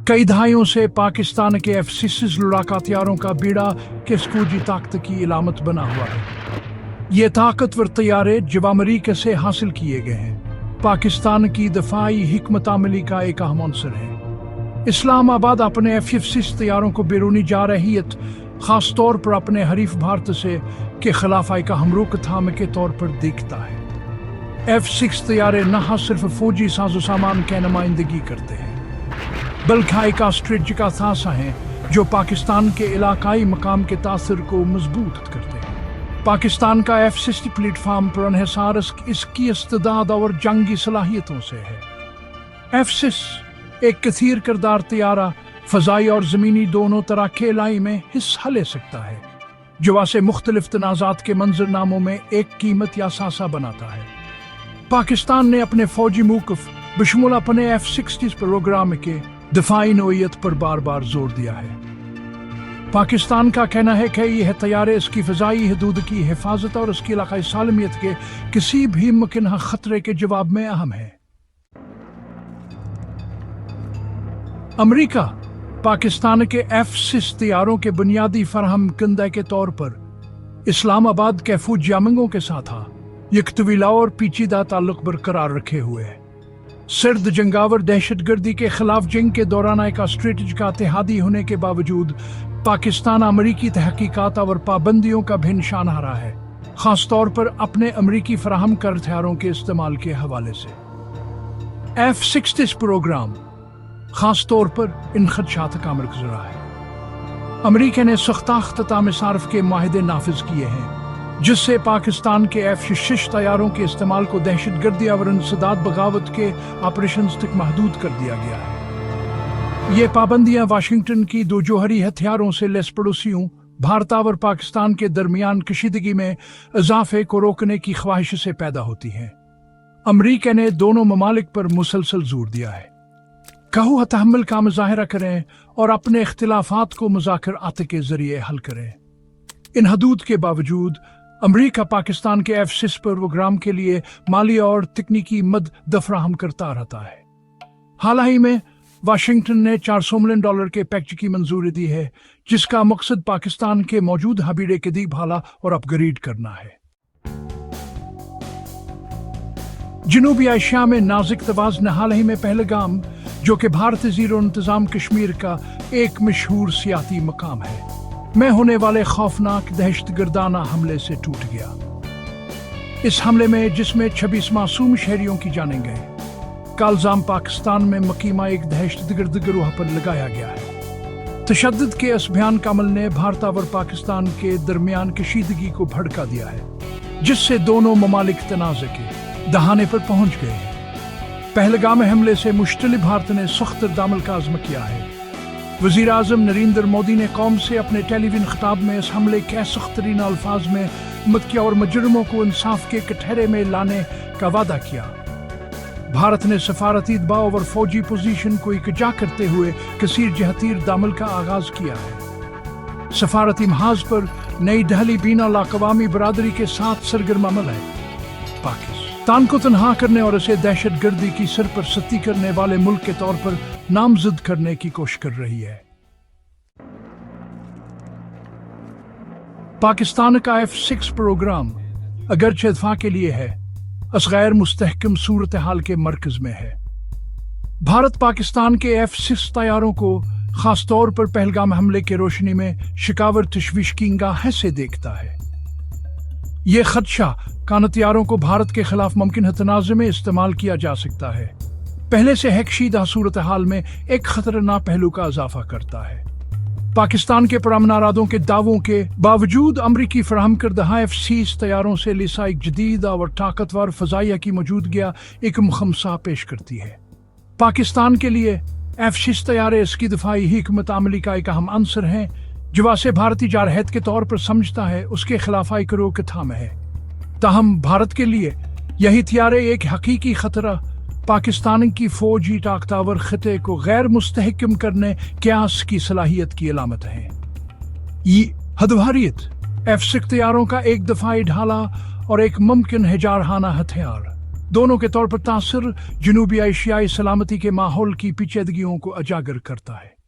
कई दहाइयों से पाकिस्तान के F-16 लड़ाका हथियारों का बीड़ा किसफूजी ताकत की इलामत बना हुआ है। ये ताकतवर तैयारे जब अमेरिका से हासिल किए गए हैं, पाकिस्तान की दफाई हिकमत अमली का एक अहम अंसर है। इस्लामाबाद अपने F-16 तैयारों को बैरूनी जारहियत, खास तौर पर अपने हरीफ भारत से के खिलाफ एक अहम रोकथाम के तौर पर देखता है। F-6 तैयारे न सिर्फ फौजी साजो सामान की नुमाइंदगी करते हैं, बल्कि एक स्ट्रेटजिक असासा हैं जो पाकिस्तान के इलाकाई मकाम के तासर को मजबूत करते हैं। पाकिस्तान का F-60 प्लेटफार्म पर इन्हिसार इसकी इस्तेदाद और जंगी सलाहियतों से है। F-6 एक कसीर करदार तैयारा फजाई और ज़मीनी दोनों तरह के लाई में हिस्सा ले सकता है, जो वासे मुख्तलिफ तनाज़ात के मंजरनामों में एक कीमत या सासा बनाता है। पाकिस्तान ने अपने फौजी मौक़िफ़ बशमूल अपने F-60 प्रोग्राम के दफाई नोयत पर बार बार जोर दिया है। पाकिस्तान का कहना है कि यह तैयारे इसकी फ़ज़ाई हदूद की हिफाजत और उसकी इलाक़ाई सालमियत के किसी भी मुमकिन खतरे के जवाब में अहम है। अमरीका पाकिस्तान के F-6 तैयारों के बुनियादी फराहम कंदा के तौर पर इस्लामाबाद के फौजियामंगों के साथ एक तवीला और पेचीदा ताल्लुक बरकरार रखे हुए है। सर्द जंगावर दहशतगर्दी के खिलाफ जंग के दौरान एक स्ट्रेटजिक इत्तेहादी होने के बावजूद पाकिस्तान अमरीकी तहकीकात और पाबंदियों का भी निशाना रहा है, खास तौर पर अपने अमरीकी फराहम कर हथियारों के इस्तेमाल के हवाले से। F-60 प्रोग्राम खास तौर पर इन खदशात का मरकज़ रहा है। अमरीका ने सख्त अख्ताम सार्फ के माहिदे नाफिज किए हैं, जिससे पाकिस्तान के F-16 तैयारों के इस्तेमाल को दहशतगर्दी और इंसदाद बगावत के ऑपरेशन तक महदूद कर दिया गया है। ये पाबंदियां वाशिंगटन की दो जौहरी हथियारों से लैस पड़ोसियों भारत और पाकिस्तान के दरमियान कशीदगी में इजाफे को रोकने की ख्वाहिश से पैदा होती हैं। अमरीका ने दोनों ममालिक पर मुसलसल जोर दिया है, कहू तहम्मुल का मुजाहरा करें और अपने इख्तिलाफात को मुज़ाकर आते के जरिए हल करें। इन हदूद के बावजूद अमरीका पाकिस्तान के F-6 प्रोग्राम के लिए माली और तकनीकी मदद फराहम करता रहता है। हाल ही में वाशिंगटन ने $400 मिलियन के पैकेज की मंजूरी दी है, जिसका मकसद पाकिस्तान के मौजूद हबीरे के देखभाल और अपग्रेड करना है। जनूबी एशिया में नाजुक तवाज़ुन हाल ही में पहलगाम, जो कि भारतीय ज़ीरो इंतज़ाम कश्मीर का एक मशहूर सियाती मकाम है, में होने वाले खौफनाक दहशतगर्दाना हमले से टूट गया। इस हमले में जिसमें 26 मासूम शहरियों की जानें गए, का इल्जाम पाकिस्तान में मकीमा एक दहशतगर्द गिरोह पर लगाया गया है। तशद्दुद के इस भयान का अमल ने भारत और पाकिस्तान के दरमियान कशीदगी को भड़का दिया है, जिससे दोनों ममालिक तनाज़े के दहाने पर पहुंच गए हैं। पहलगाम हमले से मुश्तलिफ भारत ने सख्त रद्द-ए-अमल का अज़्म किया है। वज़ीर आज़म नरेंद्र मोदी ने कौम से अपने टेलीविजन खिताब में इस हमले के सख्त तरीन अल्फाज में मक्किया और मुजरिमों को इंसाफ के कटहरे में लाने का वादा किया। भारत ने सफारती दबाव और फौजी पोजीशन को इकट्ठा करते हुए कसीर जहतीर दामल का आगाज किया है। सफारती महाज पर नई दिल्ली बीना लाकवामी बरादरी के साथ सरगर्म अमल है। पाकिस्तान को तनहा करने और इसे दहशतगर्दी की सरपरस्ती करने वाले मुल्क के तौर पर नामजद करने की कोशिश कर रही है। पाकिस्तान का F-6 प्रोग्राम अगरचे दफा के लिए है, इस गैर मुस्तहकम सूरत हाल के मरकज में है। भारत पाकिस्तान के F-6 तैयारों को खास तौर पर पहलगाम हमले के रोशनी में शिकावर तशवीश की निगाह से देखता है। ये खदशा कान तैयारों को भारत के खिलाफ मुमकिन तनाज़े में इस्तेमाल किया जा सकता है, पहले से है कशीदा सूरत हाल में एक खतरनाक पहलू का इजाफा करता है। पाकिस्तान के पुरअमन इरादों के दावों के बावजूद अमरीकी फराहम करदा F-6 तैयारों से लिसा एक जदीद और ताकतवर फजाइया की मौजूदगी एक मुखमसा पेश करती है। पाकिस्तान के लिए F-6 तैयारे इसकी दफाई हिकमत अमली का एक अहम अंसर है, जो वासे भारतीय जारहत के तौर पर समझता है उसके खिलाफ एक रोकथाम है। ताहम भारत के लिए यही तैयारे एक हकीकी खतरा पाकिस्तान की फौजी ताकतवर खिते को गैर मुस्तहकम करने क्यास की सलाहियत की अलामत है। ये हदवारियत F-6 तैयारों का एक दफाई ढाला और एक मुमकिन हिजारहाना हथियार دونوں کے طور پر تاثر جنوبی ایشیائی سلامتی کے ماحول کی پیچیدگیوں کو اجاگر کرتا ہے۔